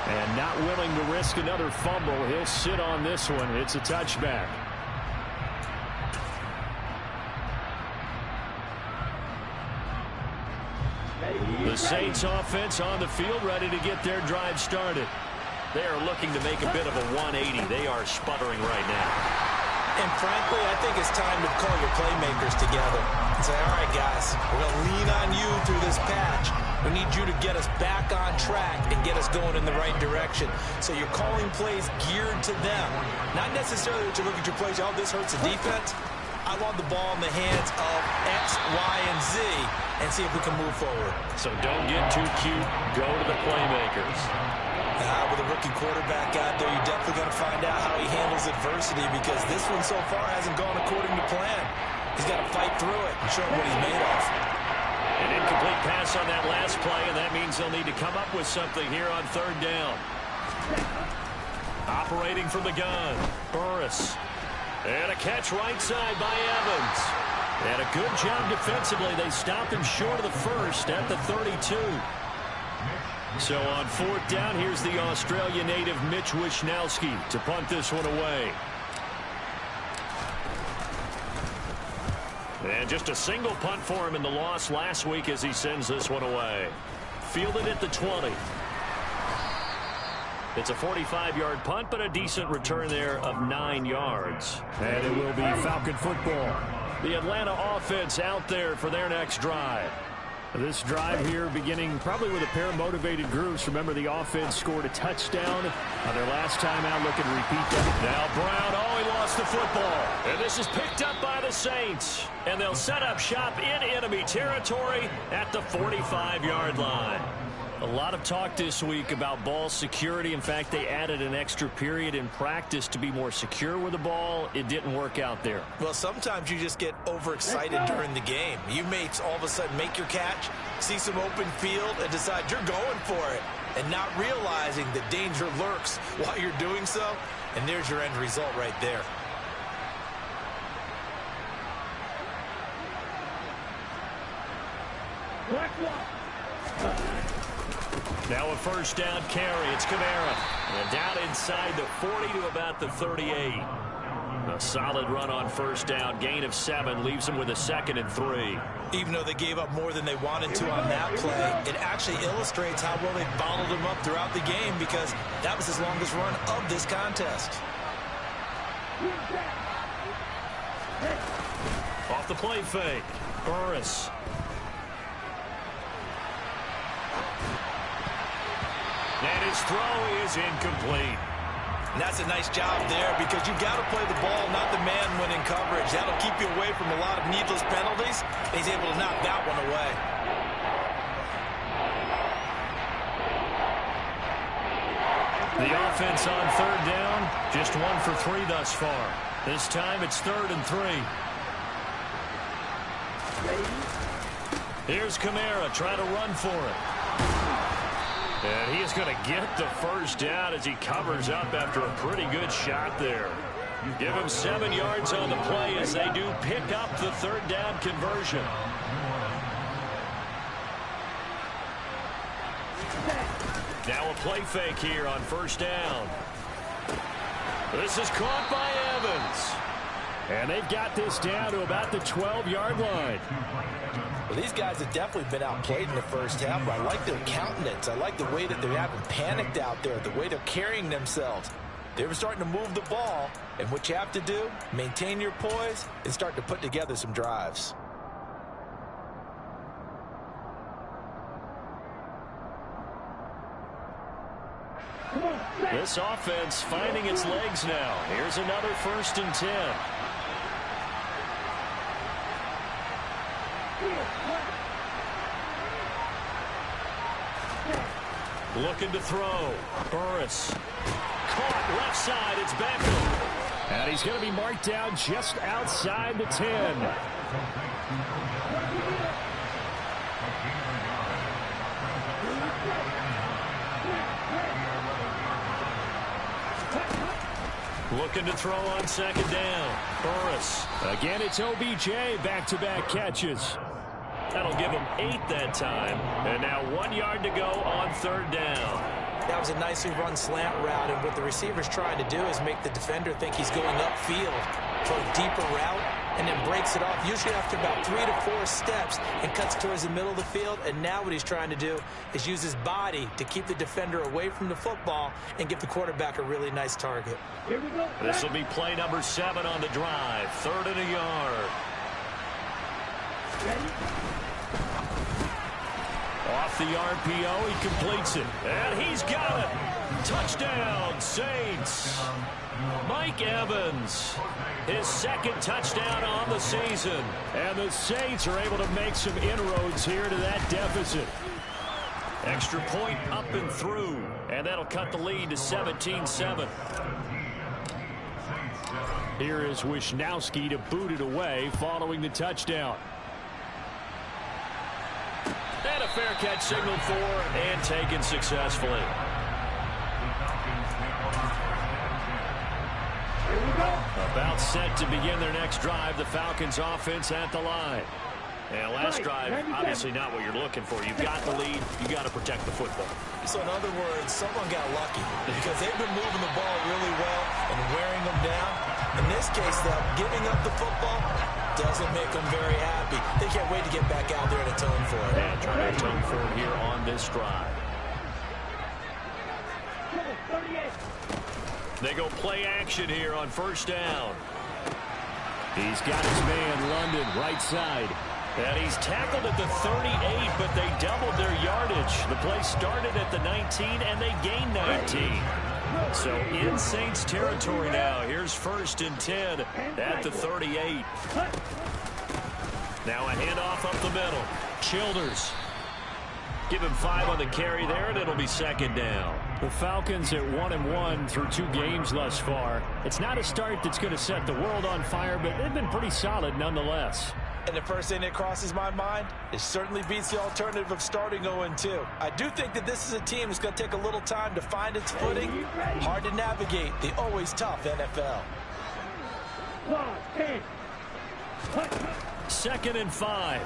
And not willing to risk another fumble. He'll sit on this one. It's a touchback. The Saints offense on the field, ready to get their drive started. They are looking to make a bit of a 180. They are sputtering right now. And frankly, I think it's time to call your playmakers together and say, all right, guys, we're going to lean on you through this patch. We need you to get us back on track and get us going in the right direction. So you're calling plays geared to them. Not necessarily that you look at your plays, oh, this hurts the defense. I want the ball in the hands of X, Y, and Z and see if we can move forward. So don't get too cute. Go to the playmakers. With a rookie quarterback out there, you're definitely going to find out how he handles adversity, because this one so far hasn't gone according to plan. He's got to fight through it and show what he's made of. An incomplete pass on that last play, and that means they'll need to come up with something here on third down. Operating from the gun, Burris. And a catch right side by Evans. And a good job defensively. They stopped him short of the first at the 32. So on fourth down, here's the Australia native Mitch Wishnowsky to punt this one away. And just a single punt for him in the loss last week as he sends this one away. Fielded at the 20. It's a 45-yard punt, but a decent return there of 9 yards. And it will be Falcon football. The Atlanta offense out there for their next drive. This drive here beginning probably with a pair of motivated groups. Remember, the offense scored a touchdown on their last time out. Looking to repeat that. Now Brown, he lost the football. And this is picked up by the Saints. And they'll set up shop in enemy territory at the 45-yard line. A lot of talk this week about ball security. In fact, they added an extra period in practice to be more secure with the ball. It didn't work out there. Well, sometimes you just get overexcited during the game. You may all of a sudden make your catch, see some open field, and decide you're going for it, and not realizing that danger lurks while you're doing so. And there's your end result right there. Now a first down carry. It's Kamara. And down inside the 40 to about the 38. A solid run on first down. Gain of 7 leaves them with a 2nd and 3. Even though they gave up more than they wanted to on that play, it actually illustrates how well they bottled them up throughout the game, because that was his longest run of this contest. Off the play fake. Burris. And his throw is incomplete. And that's a nice job there, because you've got to play the ball, not the man when in coverage. That'll keep you away from a lot of needless penalties. He's able to knock that one away. The offense on third down, just 1 for 3 thus far. This time it's 3rd and 3. Here's Kamara trying to run for it. And he is going to get the first down as he covers up after a pretty good shot there. Give him 7 yards on the play as they do pick up the third down conversion. Now a play fake here on first down. This is caught by Evans. And they've got this down to about the 12-yard line. Well, these guys have definitely been outplayed in the first half, but I like their countenance. I like the way that they haven't panicked out there, the way they're carrying themselves. They were starting to move the ball, and what you have to do, maintain your poise and start to put together some drives. This offense finding its legs now. Here's another 1st and 10. Looking to throw. Burris. Caught left side. It's Beckham. And he's going to be marked down just outside the 10. Looking to throw on 2nd down. Burris. Again, it's OBJ. Back-to-back catches. That'll give him 8 that time. And now 1 yard to go on 3rd down. That was a nicely run slant route, and what the receiver's trying to do is make the defender think he's going upfield for a deeper route, and then breaks it off, usually after about 3 to 4 steps, and cuts towards the middle of the field. And now what he's trying to do is use his body to keep the defender away from the football and give the quarterback a really nice target. Here we go. This will be play number 7 on the drive. 3rd and a yard. Ready? Off the RPO, he completes it. And he's got it. Touchdown, Saints. Mike Evans, his 2nd touchdown on the season. And the Saints are able to make some inroads here to that deficit. Extra point up and through. And that'll cut the lead to 17-7. Here is Wisnowski to boot it away following the touchdown. And a fair catch signaled for and taken successfully. About set to begin their next drive. The Falcons offense at the line. And last drive, obviously not what you're looking for. You've got the lead. You've got to protect the football. So in other words, someone got lucky because they've been moving the ball really well and wearing them down. In this case, though, giving up the football doesn't make them very happy. They can't wait to get back out there and atone for it. And trying to atone for it here on this drive. They go play action here on 1st down. He's got his man London right side. And he's tackled at the 38, but they doubled their yardage. The play started at the 19, and they gained 19. So in Saints territory now. Here's 1st and 10 at the 38. Now a handoff up the middle. Childers. Give him 5 on the carry there, and it'll be 2nd down. The Falcons at 1-1 through 2 games thus far. It's not a start that's going to set the world on fire, but they've been pretty solid nonetheless. And the first thing that crosses my mind, it certainly beats the alternative of starting 0-2. I do think that this is a team that's going to take a little time to find its footing. Hard to navigate the always tough NFL. 2nd and 5.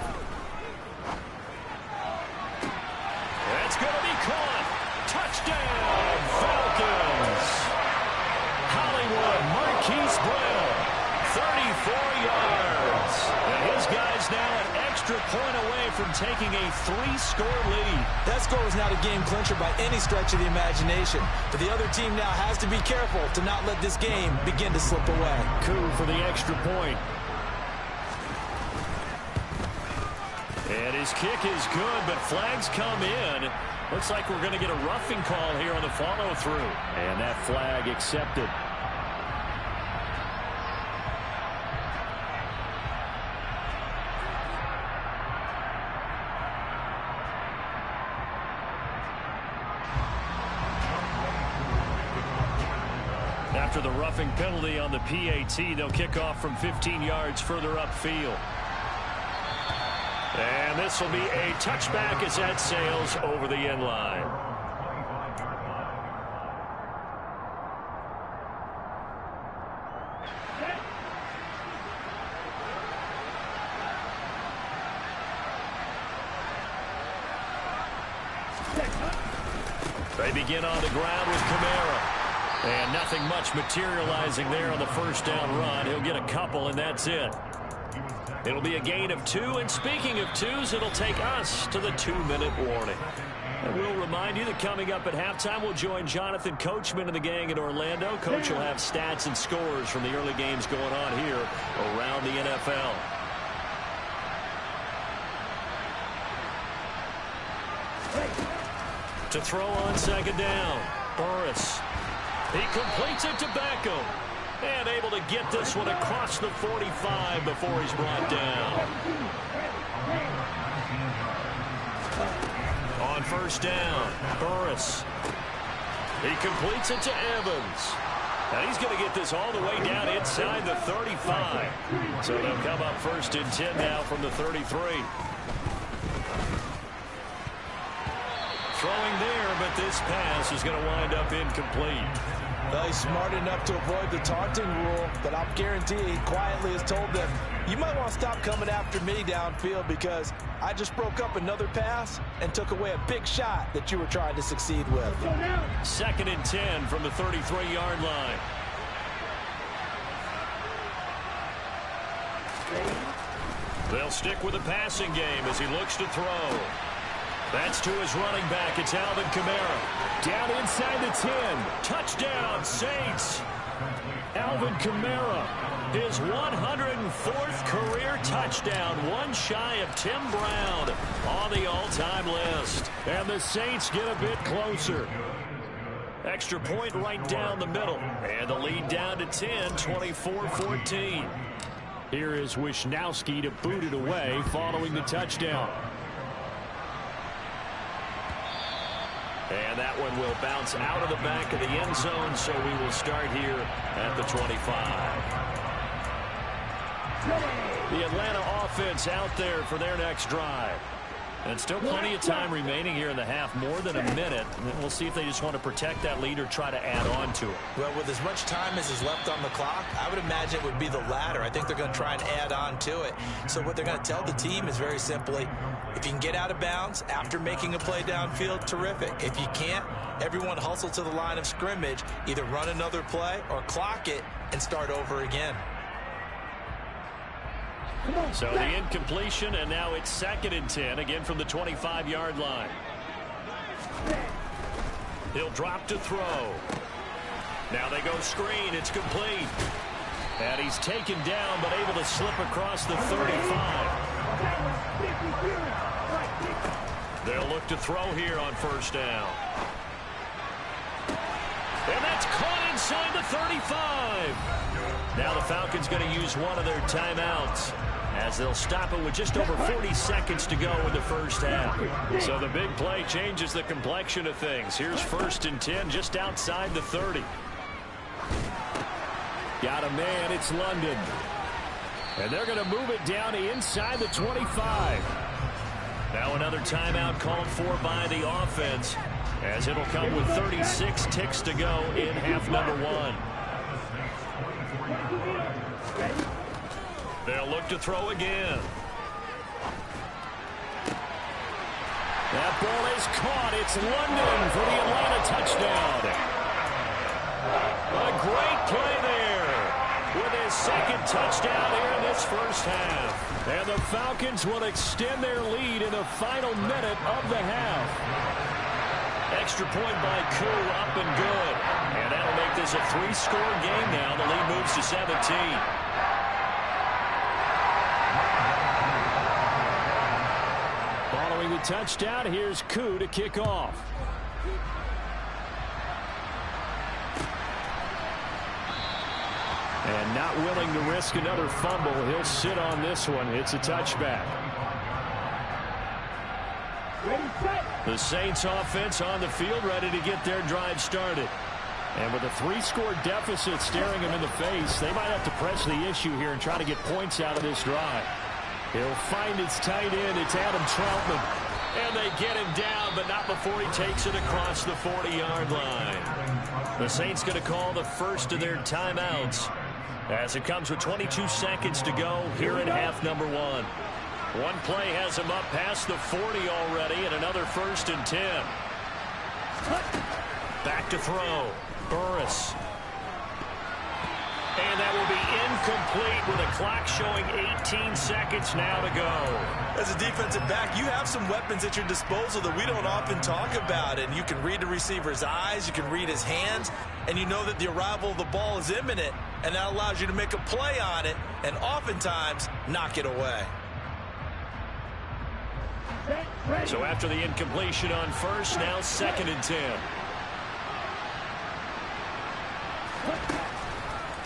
That's going to be caught. Touchdown, Falcons. Hollywood Marquise Brown, 34 yards. And his guys now an extra point away from taking a 3-score lead. That score was not a game clincher by any stretch of the imagination. But the other team now has to be careful to not let this game begin to slip away. Coup for the extra point. And his kick is good, but flags come in. Looks like we're going to get a roughing call here on the follow-through. And that flag accepted. After the roughing penalty on the PAT, they'll kick off from 15 yards further upfield. And this will be a touchback as that sails over the end line. They begin on the ground with Kamara. And nothing much materializing there on the 1st down run. He'll get a couple, and that's it. It'll be a gain of 2, and speaking of 2s, it'll take us to the 2-minute warning. And we'll remind you that coming up at halftime, we'll join Jonathan Coachman and the gang in Orlando. Coach will have stats and scores from the early games going on here around the NFL. To throw on 2nd down, Burris. He completes it to Beckham. And able to get this one across the 45 before he's brought down. On 1st down, Burris. He completes it to Evans. And he's going to get this all the way down inside the 35. So they'll come up 1st and 10 now from the 33. Throwing there, but this pass is going to wind up incomplete. Well, he's smart enough to avoid the taunting rule, but I'll guarantee he quietly has told them, you might want to stop coming after me downfield because I just broke up another pass and took away a big shot that you were trying to succeed with. 2nd and 10 from the 33-yard line. They'll stick with the passing game as he looks to throw. That's to his running back. It's Alvin Kamara. Down inside the 10. Touchdown, Saints. Alvin Kamara, his 104th career touchdown, one shy of Tim Brown on the all-time list. And the Saints get a bit closer. Extra point right down the middle. And the lead down to 10, 24-14. Here is Wisnowski to boot it away following the touchdown. And that one will bounce out of the back of the end zone, so we will start here at the 25. The Atlanta offense out there for their next drive. And still plenty of time remaining here in the half, more than a minute. And we'll see if they just want to protect that lead or try to add on to it. Well, with as much time as is left on the clock, I would imagine it would be the latter. I think they're going to try and add on to it. So what they're going to tell the team is very simply, if you can get out of bounds after making a play downfield, terrific. If you can't, everyone hustle to the line of scrimmage, either run another play or clock it and start over again. So the incompletion, and now it's 2nd and 10, again from the 25-yard line. He'll drop to throw. Now they go screen. It's complete. And he's taken down, but able to slip across the 35. They'll look to throw here on 1st down. And that's caught inside the 35. Now the Falcons going to use one of their timeouts, as they'll stop it with just over 40 seconds to go in the first half. So the big play changes the complexion of things. Here's 1st and 10 just outside the 30. Got a man, it's London. And they're going to move it down to inside the 25. Now another timeout called for by the offense, as it'll come with 36 ticks to go in half number 1. They'll look to throw again. That ball is caught. It's London for the Atlanta touchdown. A great play there with his 2nd touchdown here in this first half. And the Falcons will extend their lead in the final minute of the half. Extra point by Koo, up and good. And that'll make this a 3-score game now. The lead moves to 17. Following the touchdown, here's Koo to kick off. And not willing to risk another fumble, he'll sit on this one. It's a touchback. The Saints offense on the field, ready to get their drive started. And with a 3-score deficit staring them in the face, they might have to press the issue here and try to get points out of this drive. He'll find its tight end. It's Adam Troutman. And they get him down, but not before he takes it across the 40-yard line. The Saints going to call the first of their timeouts, as it comes with 22 seconds to go here in half number 1. One play has him up past the 40 already, and another 1st and 10. Back to throw. Burris. And that will be incomplete with a clock showing 18 seconds now to go. As a defensive back, you have some weapons at your disposal that we don't often talk about. And you can read the receiver's eyes, you can read his hands, and you know that the arrival of the ball is imminent. And that allows you to make a play on it and oftentimes knock it away. So after the incompletion on 1st, now 2nd and 10.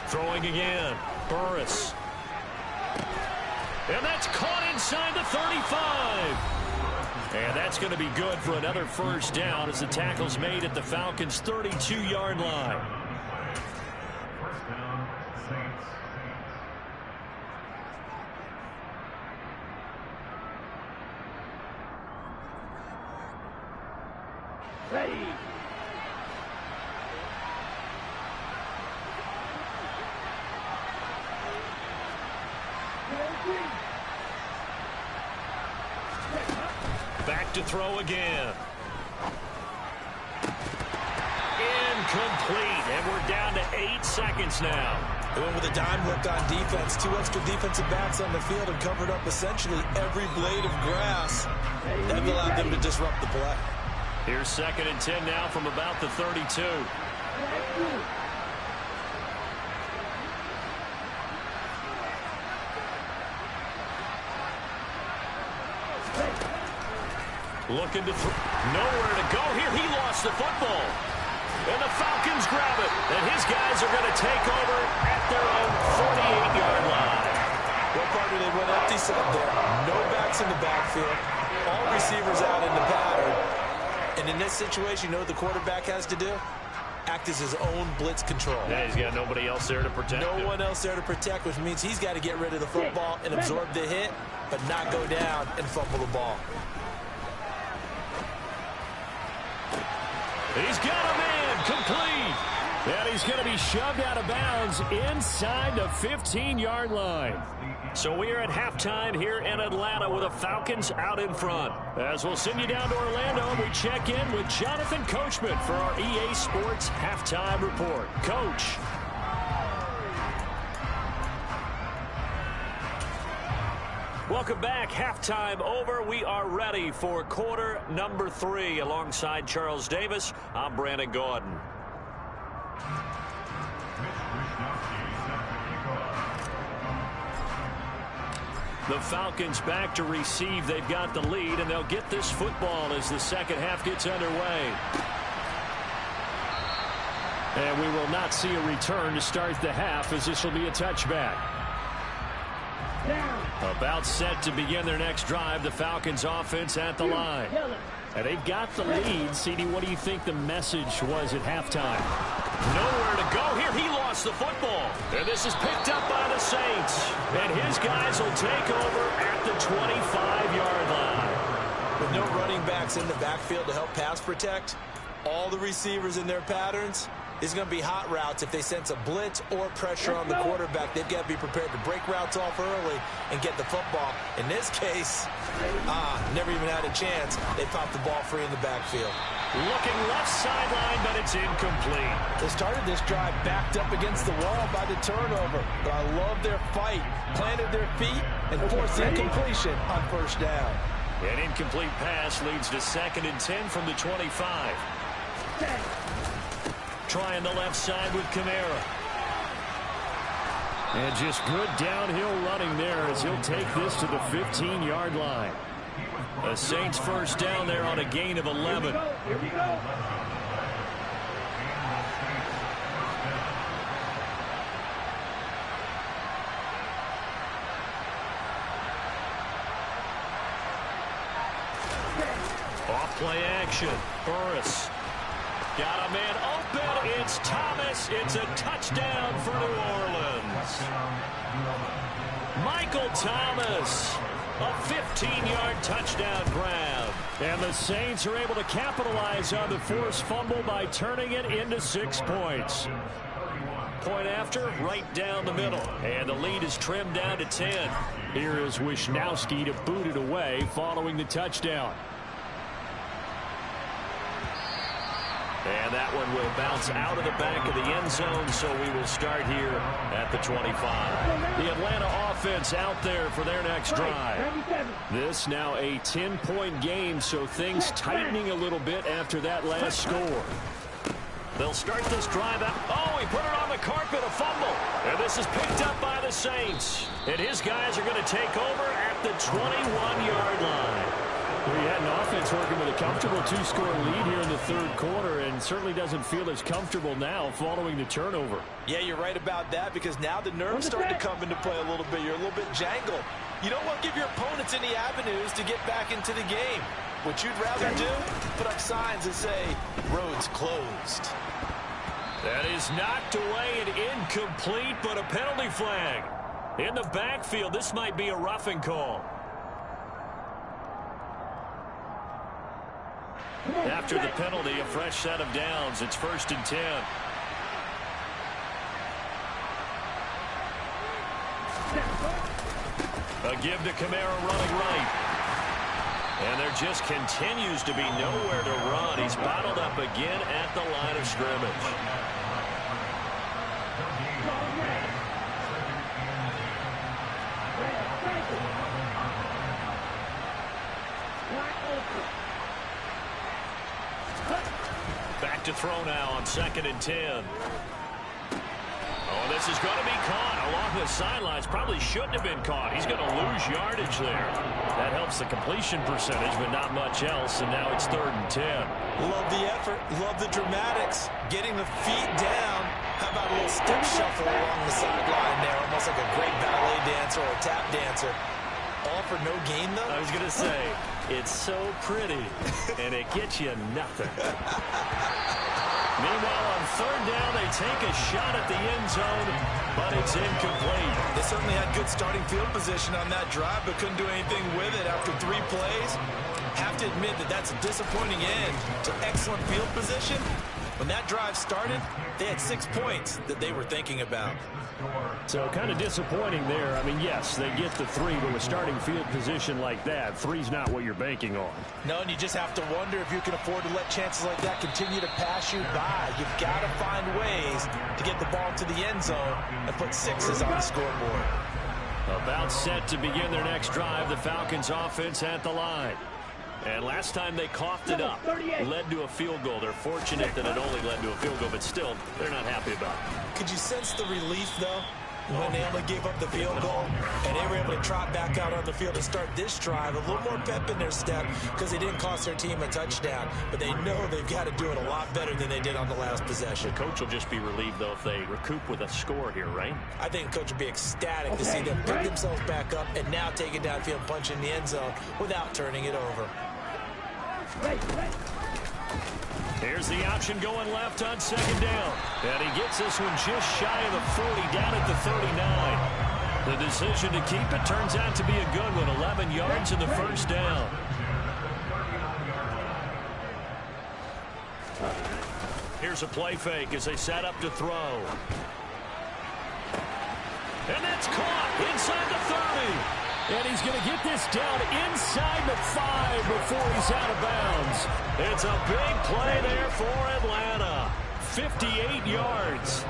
Throwing again. Burris. And that's caught inside the 35. And that's going to be good for another 1st down as the tackle's made at the Falcons' 32-yard line. Back to throw again. Incomplete, and we're down to 8 seconds now. They went with a dime look on defense. 2 extra defensive backs on the field and covered up essentially every blade of grass. That allowed them to disrupt the play. Here's 2nd and 10 now from about the 32. Looking to throw. Nowhere to go here. He lost the football. And the Falcons grab it. And his guys are going to take over at their own 48-yard line. What part did they went empty set there? No backs in the backfield. All receivers out in the pattern. And in this situation, you know what the quarterback has to do? Act as his own blitz control. Yeah, he's got nobody else there to protect him. No one else there to protect, which means he's got to get rid of the football and absorb the hit, but not go down and fumble the ball. He's got a man complete. And he's going to be shoved out of bounds inside the 15-yard line. So we are at halftime here in Atlanta with the Falcons out in front. As we'll send you down to Orlando, we check in with Jonathan Coachman for our EA Sports Halftime Report. Coach. Welcome back. Halftime over. We are ready for quarter number 3. Alongside Charles Davis, I'm Brandon Gordon. The Falcons back to receive. They've got the lead, and they'll get this football as the second half gets underway. And we will not see a return to start the half, as this will be a touchback. About set to begin their next drive. The Falcons offense at the line. And they've got the lead. CD, what do you think the message was at halftime? Nowhere to go here. He lost the football. And this is picked up by the Saints. And his guys will take over at the 25-yard line. With no running backs in the backfield to help pass protect, all the receivers in their patterns, is going to be hot routes. If they sense a blitz or pressure on the quarterback, they've got to be prepared to break routes off early and get the football. In this case, never even had a chance. They popped the ball free in the backfield. Looking left sideline, but it's incomplete. They started this drive backed up against the wall by the turnover, but I love their fight. Planted their feet and forced incompletion on first down. An incomplete pass leads to 2nd and 10 from the 25. Trying the left side with Kamara. And just good downhill running there as he'll take this to the 15-yard line. The Saints first down there on a gain of 11. Here we go. Off play action. Burris. Got a man open. It's Thomas. It's a touchdown for New Orleans. Michael Thomas. A 15-yard touchdown grab. And the Saints are able to capitalize on the forced fumble by turning it into 6 points. Point after, right down the middle. And the lead is trimmed down to 10. Here is Wisnowski to boot it away following the touchdown. And that one will bounce out of the back of the end zone, so we will start here at the 25. The Atlanta offense out there for their next drive. This now a 10-point game, so things tightening a little bit after that last score. They'll start this drive out. Oh, he put it on the carpet, a fumble. And this is picked up by the Saints. And his guys are going to take over at the 21-yard line. We had an offense working with a comfortable 2-score lead here in the third quarter, and certainly doesn't feel as comfortable now following the turnover. Yeah, you're right about that, because now the nerves start to come into play a little bit. You're a little bit jangled. You don't want to give your opponents any avenues to get back into the game. What you'd rather do, put up signs that say, roads closed. That is knocked away and incomplete, but a penalty flag. In the backfield, this might be a roughing call. After the penalty, a fresh set of downs. It's 1st and 10. give to Kamara running right. And there just continues to be nowhere to run. He's bottled up again at the line of scrimmage. Back to throw now on 2nd and 10. Oh, this is going to be caught along the sidelines. Probably shouldn't have been caught. He's going to lose yardage there. That helps the completion percentage, but not much else. And now it's 3rd and 10. Love the effort. Love the dramatics. Getting the feet down. How about a little step shuffle along the sideline there? Almost like a great ballet dancer or a tap dancer. All for no gain, though? I was going to say, it's so pretty, and it gets you nothing. Meanwhile, on 3rd down, they take a shot at the end zone, but it's incomplete. They certainly had good starting field position on that drive, but couldn't do anything with it after 3 plays. Have to admit that that's a disappointing end to excellent field position. When that drive started, they had 6 points that they were thinking about. So kind of disappointing there. I mean, yes, they get the 3, but with starting field position like that, 3's not what you're banking on. No, and you just have to wonder if you can afford to let chances like that continue to pass you by. You've got to find ways to get the ball to the end zone and put 6s on the scoreboard. About set to begin their next drive, the Falcons offense at the line. And last time they coughed it up, led to a field goal. They're fortunate that it only led to a field goal, but still, they're not happy about it. Could you sense the relief, though, when they only gave up the field goal and they were able to trot back out on the field and start this drive? A little more pep in their step because they didn't cost their team a touchdown, but they know they've got to do it a lot better than they did on the last possession. The coach will just be relieved, though, if they recoup with a score here, right? I think the coach will be ecstatic to see them pick themselves back up and now take it downfield and punch in the end zone without turning it over. Here's the option going left on 2nd down. And he gets this one just shy of the 40, down at the 39. The decision to keep it turns out to be a good one. 11 yards in the 1st down. Here's a play fake as they set up to throw. And that's caught inside the 30. And he's going to get this down inside the 5 before he's out of bounds. It's a big play there for Atlanta. 58 yards.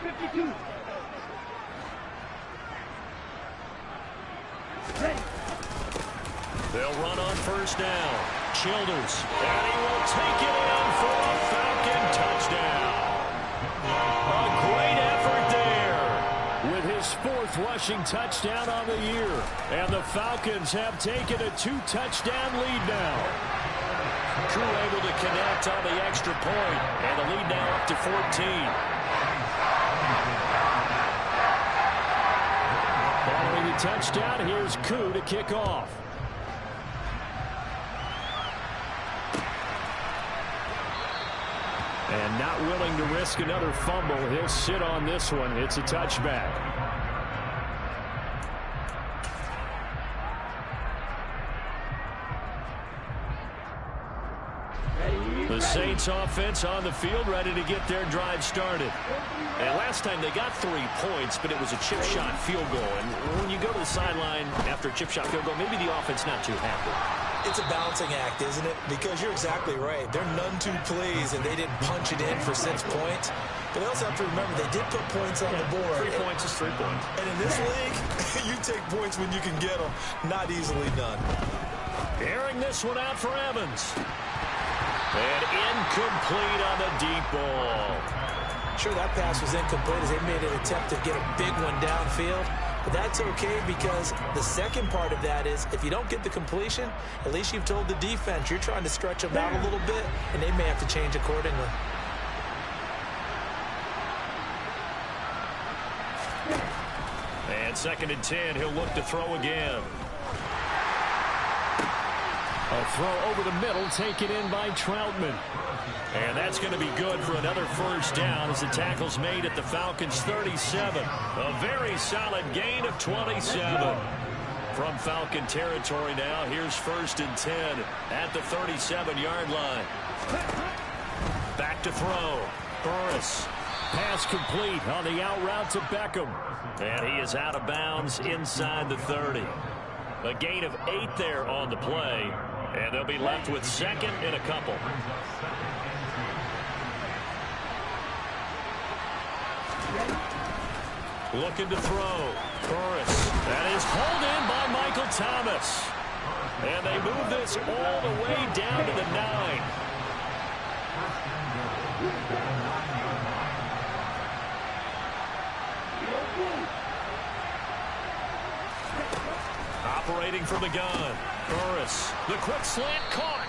52. They'll run on 1st down. Childers. And he will take it in for a Falcon touchdown. A great effort there with his 4th rushing touchdown on the year. And the Falcons have taken a 2-touchdown lead now. Crew able to connect on the extra point, and the lead now up to 14. Following the touchdown, here's Koo to kick off. And not willing to risk another fumble, he'll sit on this one. It's a touchback. The Saints offense on the field, ready to get their drive started. And last time they got 3 points, but it was a chip shot field goal. And when you go to the sideline after a chip shot field goal, maybe the offense not too happy. It's a balancing act, isn't it? Because you're exactly right. They're none too pleased, and they didn't punch it in for 6 points. But they also have to remember they did put points on the board. 3 points is 3 points. And in this league, you take points when you can get them. Not easily done. Airing this one out for Evans. And incomplete on the deep ball. Sure, that pass was incomplete as they made an attempt to get a big one downfield. But that's okay because the second part of that is if you don't get the completion, at least you've told the defense you're trying to stretch them out a little bit, and they may have to change accordingly. And 2nd and 10, he'll look to throw again. A throw over the middle, taken in by Troutman. And that's going to be good for another 1st down as the tackle's made at the Falcons' 37. A very solid gain of 27. From Falcon territory now, here's 1st and 10 at the 37-yard line. Back to throw. Burris. Pass complete on the out route to Beckham. And he is out of bounds inside the 30. A gain of 8 there on the play. And they'll be left with second and a couple. Looking to throw. Burris. That is hauled in by Michael Thomas. And they move this all the way down to the 9. Operating from the gun. Burris. The quick slant caught.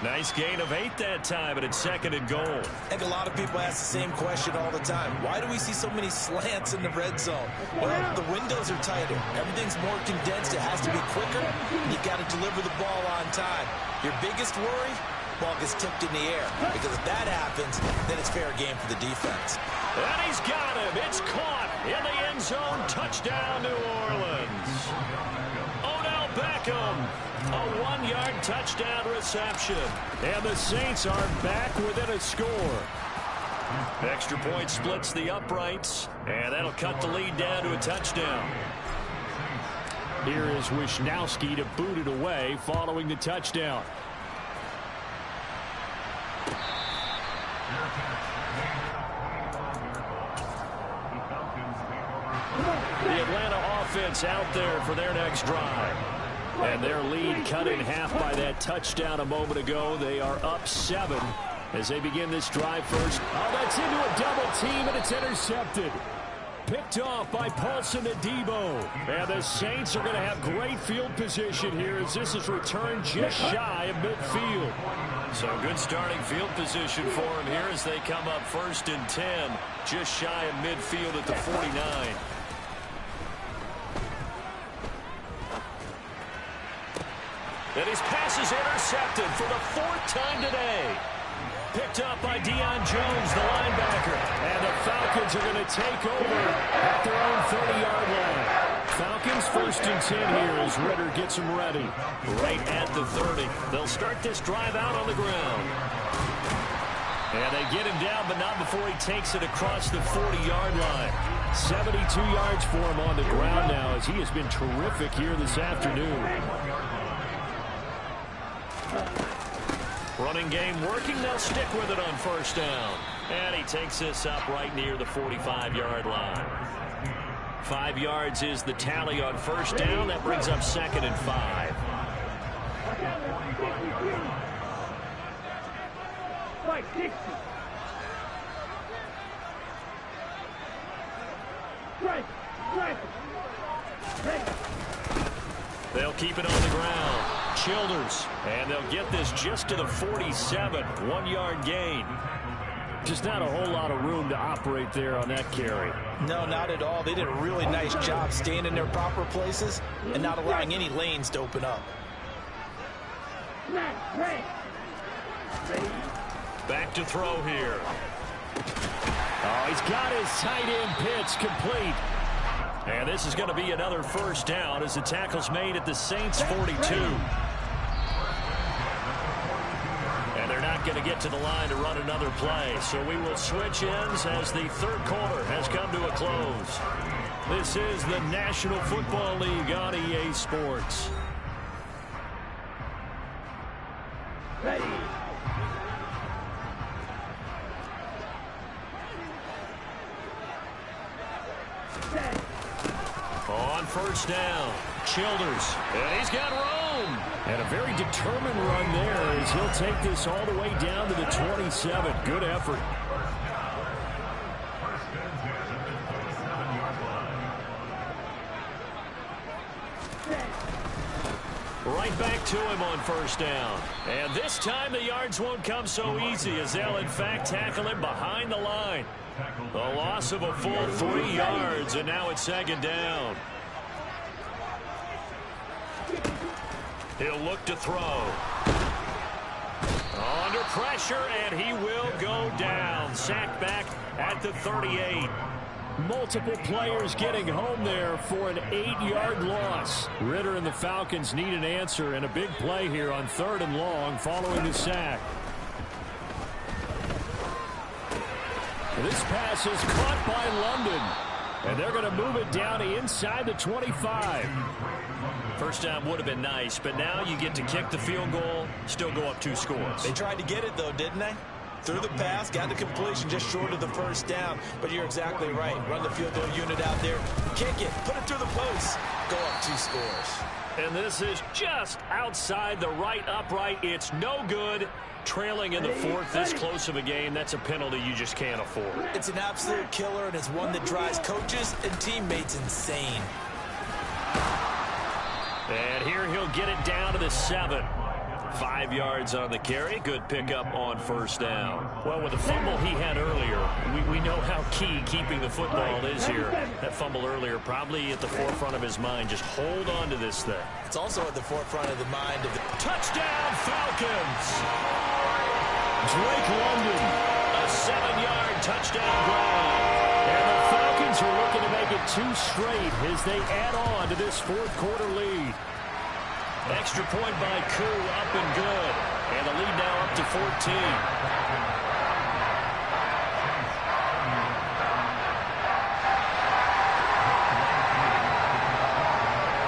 Nice gain of 8 that time, and it's second and goal. I think a lot of people ask the same question all the time. Why do we see so many slants in the red zone? Well, the windows are tighter. Everything's more condensed. It has to be quicker. You've got to deliver the ball on time. Your biggest worry? Ball gets tipped in the air. Because if that happens, then it's fair game for the defense. And he's got him. It's caught in the end zone. Touchdown, New Orleans. Odell Beckham. A 1-yard touchdown reception. And the Saints are back within a score. Extra point splits the uprights. And that'll cut the lead down to a touchdown. Here is Wisnowski to boot it away following the touchdown. The Atlanta offense out there for their next drive. And their lead cut in half by that touchdown a moment ago. They are up 7 as they begin this drive first. Oh, that's into a double team, and it's intercepted. Picked off by Paulson Adebo. And the Saints are going to have great field position here as this is returned just shy of midfield. So good starting field position for them here as they come up 1st and 10, just shy of midfield at the 49. And his pass is intercepted for the 4th time today. Picked up by Deion Jones, the linebacker. And the Falcons are going to take over at their own 30-yard line. Falcons 1st and 10 here as Ritter gets them ready. Right at the 30. They'll start this drive out on the ground. And they get him down, but not before he takes it across the 40-yard line. 72 yards for him on the ground now as he has been terrific here this afternoon. Running game working. They'll stick with it on 1st down. And he takes this up right near the 45-yard line. 5 yards is the tally on 1st down. That brings up 2nd and 5. They'll keep it on the ground. Childers, and they'll get this just to the 47. 1-yard gain. Just not a whole lot of room to operate there on that carry. No, not at all. They did a really nice job staying in their proper places and not allowing any lanes to open up. Back to throw here. Oh, he's got his tight end pitch complete. And this is going to be another 1st down as the tackle's made at the Saints 42. And they're not going to get to the line to run another play. So we will switch ends as the 3rd quarter has come to a close. This is the National Football League on EA Sports. Ready. On 1st down, Childers, and he's got room. And a very determined run there as he'll take this all the way down to the 27. Good effort. Right back to him on 1st down. And this time the yards won't come so easy as they'll in fact tackle him behind the line. A loss of a full 3 yards, and now it's 2nd down. He'll look to throw. Under pressure, and he will go down. Sacked back at the 38. Multiple players getting home there for an 8-yard loss. Ritter and the Falcons need an answer, and a big play here on 3rd and long following the sack. This pass is caught by London. And they're going to move it down inside the 25. First down would have been nice, but now you get to kick the field goal, still go up 2 scores. They tried to get it, though, didn't they? Threw the pass, got the completion just short of the first down. But you're exactly right. Run the field goal unit out there, kick it, put it through the post, go up 2 scores. And this is just outside the right upright. It's no good. Trailing in the 4th, this close of a game, that's a penalty you just can't afford. It's an absolute killer, and it's one that drives coaches and teammates insane. And here he'll get it down to the 7. 5 yards on the carry. Good pickup on first down. Well, with the fumble he had earlier, we know how key keeping the football is here. That fumble earlier probably at the forefront of his mind. Just hold on to this thing. It's also at the forefront of the mind of the touchdown Falcons. Drake London, a 7-yard touchdown grab. And the Falcons are looking to make it 2 straight as they add on to this 4th quarter lead. Extra point by Koo, up and good. And the lead now up to 14.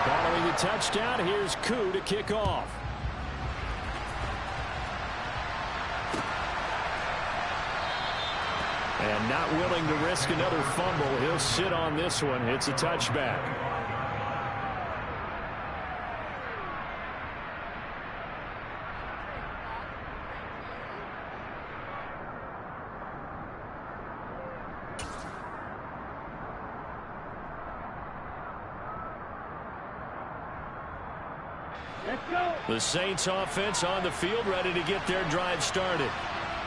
Following the touchdown, here's Koo to kick off. And not willing to risk another fumble, he'll sit on this one. It's a touchback. The Saints offense on the field, ready to get their drive started.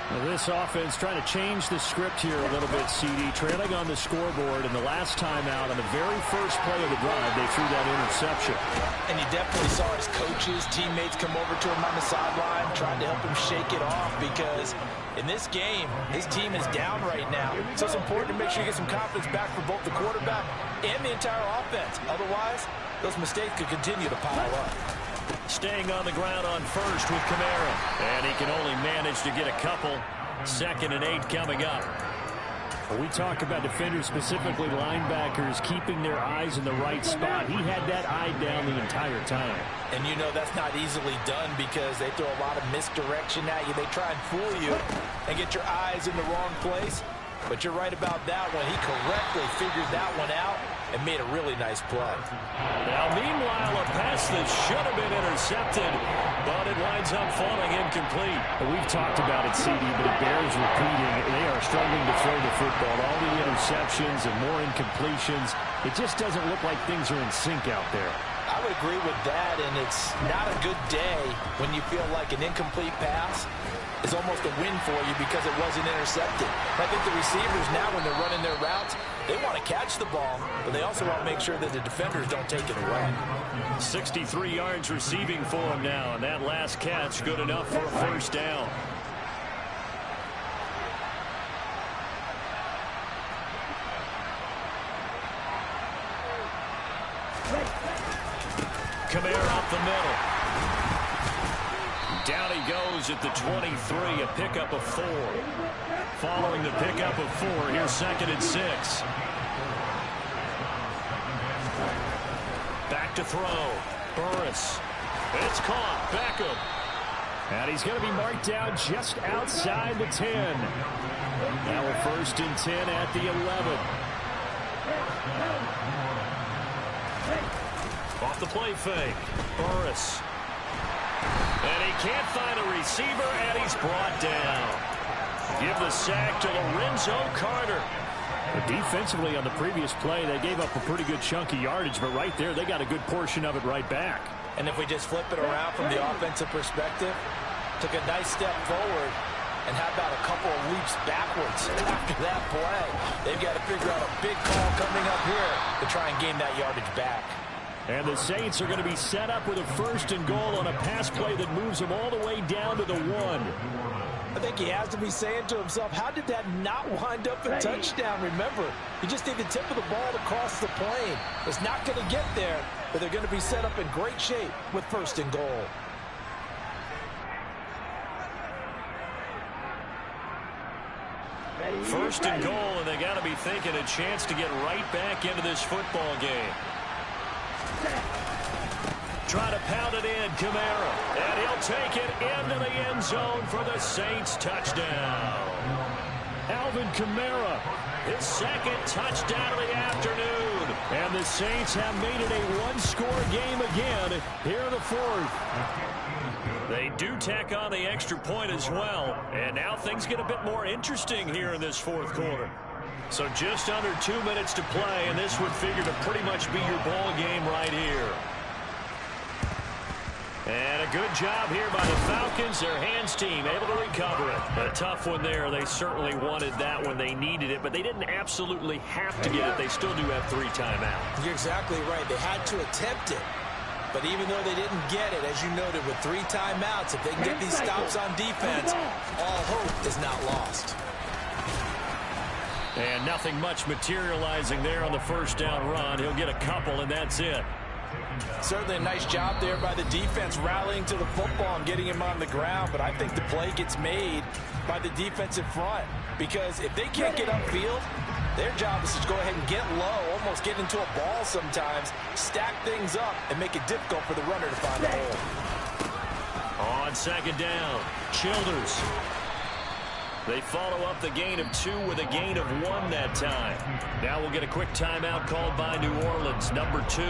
Well, this offense trying to change the script here a little bit, CD. Trailing on the scoreboard, and the last time out on the very first play of the drive, they threw that interception. And you definitely saw his coaches, teammates come over to him on the sideline, trying to help him shake it off, because in this game, his team is down right now. So it's important to make sure you get some confidence back for both the quarterback and the entire offense. Otherwise, those mistakes could continue to pile up. Staying on the ground on first with Kamara. And he can only manage to get a couple. 2nd and 8 coming up. When we talk about defenders, specifically linebackers, keeping their eyes in the right spot. He had that eye down the entire time. And you know that's not easily done because they throw a lot of misdirection at you. They try and fool you and get your eyes in the wrong place. But you're right about that one. He correctly figured that one out and made a really nice play. Now, meanwhile, a pass that should have been intercepted, but it winds up falling incomplete. We've talked about it, CD, but it bears repeating. They are struggling to throw the football. All the interceptions and more incompletions. It just doesn't look like things are in sync out there. I would agree with that, and it's not a good day when you feel like an incomplete pass is almost a win for you because it wasn't intercepted. I think the receivers now, when they're running their routes, they want to catch the ball, but they also want to make sure that the defenders don't take it away. 63 yards receiving for him now, and that last catch good enough for a first down. Kamara up the middle. Down he goes at the 23, a pickup of 4. Following the pickup of 4, here's 2nd and 6. Back to throw. Burris. It's caught. Beckham. And he's going to be marked down just outside the 10. Now a 1st and 10 at the 11. Off the play fake. Burris. And he can't find a receiver, and he's brought down. Give the sack to Lorenzo Carter. But defensively on the previous play, they gave up a pretty good chunk of yardage, but right there, they got a good portion of it right back. And if we just flip it around from the offensive perspective, took a nice step forward, and how about a couple of leaps backwards after that play? They've got to figure out a big call coming up here to try and gain that yardage back. And the Saints are going to be set up with a 1st and goal on a pass play that moves them all the way down to the 1. I think he has to be saying to himself, how did that not wind up a touchdown? Remember, you just need the tip of the ball to cross the plane. It's not going to get there, but they're going to be set up in great shape with 1st and goal. First and goal, and they got to be thinking a chance to get right back into this football game. Try to pound it in, Kamara. And he'll take it into the end zone for the Saints touchdown. Alvin Kamara, his second touchdown of the afternoon. And the Saints have made it a one-score game again here in the fourth. They do tack on the extra point as well. And now things get a bit more interesting here in this fourth quarter. So just under 2 minutes to play, and this would figure to pretty much be your ball game right here. And a good job here by the Falcons, their hands team, able to recover it. A tough one there. They certainly wanted that when they needed it, but they didn't absolutely have to get it. They still do have 3 timeouts. You're exactly right. They had to attempt it. But even though they didn't get it, as you noted, with 3 timeouts, if they can get these stops on defense, all hope is not lost. And nothing much materializing there on the first down run. He'll get a couple, and that's it. Certainly a nice job there by the defense rallying to the football and getting him on the ground. But I think the play gets made by the defensive front. Because if they can't get upfield, their job is to go ahead and get low, almost get into a ball sometimes, stack things up, and make it difficult for the runner to find a hole. On second down, Childers. They follow up the gain of 2 with a gain of 1 that time. Now we'll get a quick timeout called by New Orleans, number 2,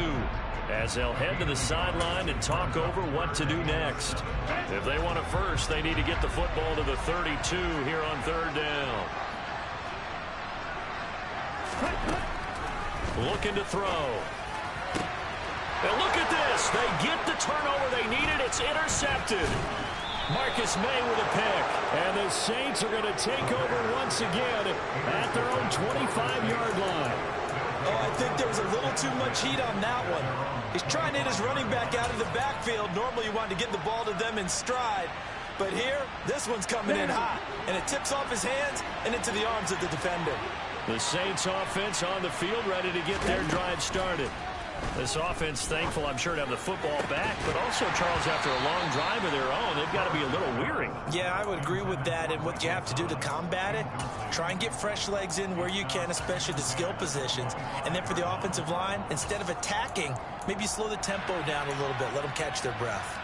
as they'll head to the sideline and talk over what to do next. If they want it first, they need to get the football to the 32 here on third down. Looking to throw. And look at this. They get the turnover they needed. It's intercepted. Marcus May with a pick. And the Saints are going to take over once again at their own 25-yard line. Oh, I think there was a little too much heat on that one. He's trying to hit his running back out of the backfield. Normally you want to get the ball to them in stride. But here, this one's coming in hot. And it tips off his hands and into the arms of the defender. The Saints offense on the field, ready to get their drive started. This offense thankful, I'm sure, to have the football back, but also, Charles, after a long drive of their own, they've got to be a little weary. Yeah, I would agree with that, and what you have to do to combat it, try and get fresh legs in where you can, especially the skill positions. And then for the offensive line, instead of attacking, maybe slow the tempo down a little bit, let them catch their breath.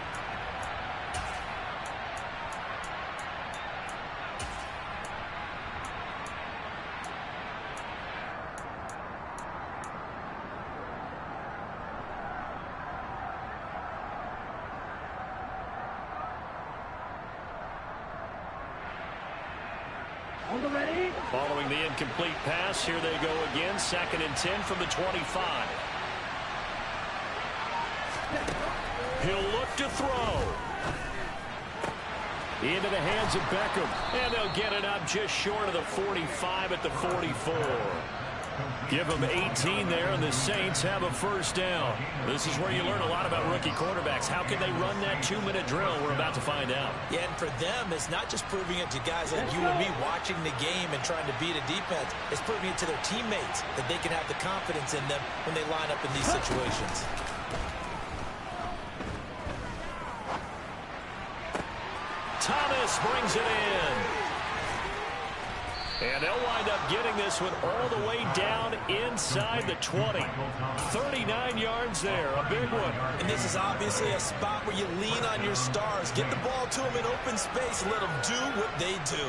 Following the incomplete pass, here they go again. 2nd and 10 from the 25. He'll look to throw. Into the hands of Beckham. And they'll get it up just short of the 45 at the 44. Give them 18 there, and the Saints have a first down. This is where you learn a lot about rookie quarterbacks. How can they run that 2-minute drill? We're about to find out. Yeah, and for them, it's not just proving it to guys like you and me watching the game and trying to beat a defense. It's proving it to their teammates that they can have the confidence in them when they line up in these situations. Thomas brings it in. And they'll wind up getting this one all the way down inside the 20. 39 yards there, a big one. And this is obviously a spot where you lean on your stars. Get the ball to them in open space and let them do what they do.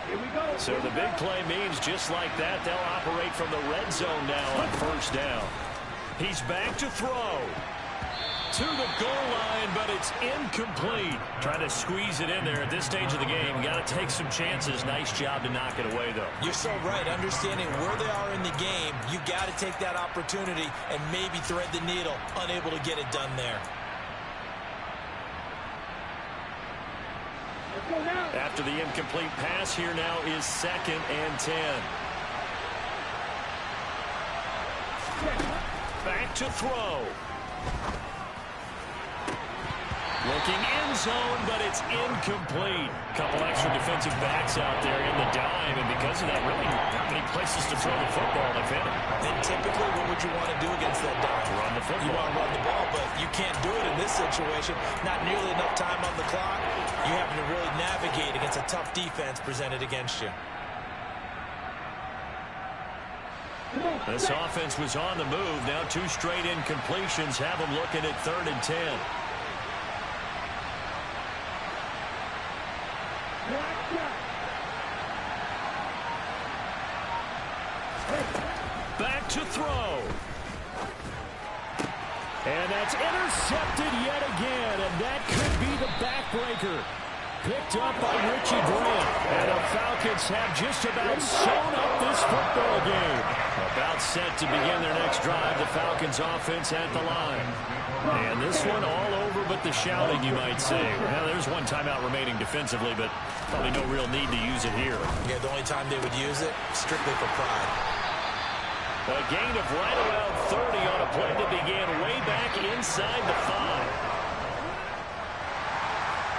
Here we go. So the big play means just like that, they'll operate from the red zone now on first down. He's back to throw. To the goal line, but it's incomplete. Trying to squeeze it in there at this stage of the game. Got to take some chances. Nice job to knock it away, though. You're so right. Understanding where they are in the game, you got to take that opportunity and maybe thread the needle. Unable to get it done there. Let's go now. After the incomplete pass, here now is 2nd and 10. Back to throw. Looking in zone, but it's incomplete. Couple extra defensive backs out there in the dime, and because of that, really not many places to throw the football, if any. And typically, what would you want to do against that dime? Run the football. You want to run the ball, but you can't do it in this situation. Not nearly enough time on the clock. You having to really navigate against a tough defense presented against you. This offense was on the move. Now 2 straight incompletions have them looking at 3rd and 10. Back to throw. And that's intercepted yet again, and that could be the backbreaker. Picked up by Richie Grant. And the Falcons have just about sewn up this football game. About set to begin their next drive. The Falcons offense at the line. And this one all over but the shouting, you might say. Well, there's one timeout remaining defensively, but probably no real need to use it here. Yeah, the only time they would use it, strictly for pride. A gain of right around 30 on a play that began way back inside the 5.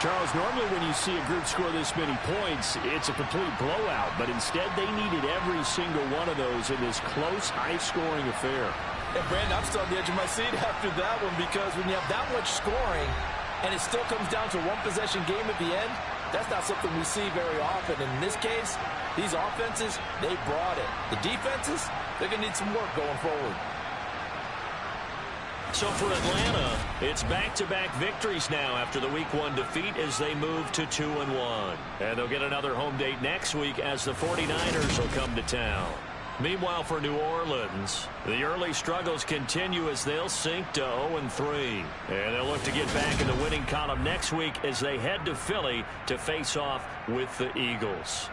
Charles, normally when you see a group score this many points, it's a complete blowout. But instead, they needed every single one of those in this close, high-scoring affair. And, Brandon, I'm still on the edge of my seat after that one because when you have that much scoring and it still comes down to a one-possession game at the end, that's not something we see very often. In this case, these offenses, they brought it. The defenses, they're going to need some work going forward. So for Atlanta, it's back-to-back victories now after the Week 1 defeat as they move to 2-1. And they'll get another home date next week as the 49ers will come to town. Meanwhile, for New Orleans, the early struggles continue as they'll sink to 0-3. And they'll look to get back in the winning column next week as they head to Philly to face off with the Eagles.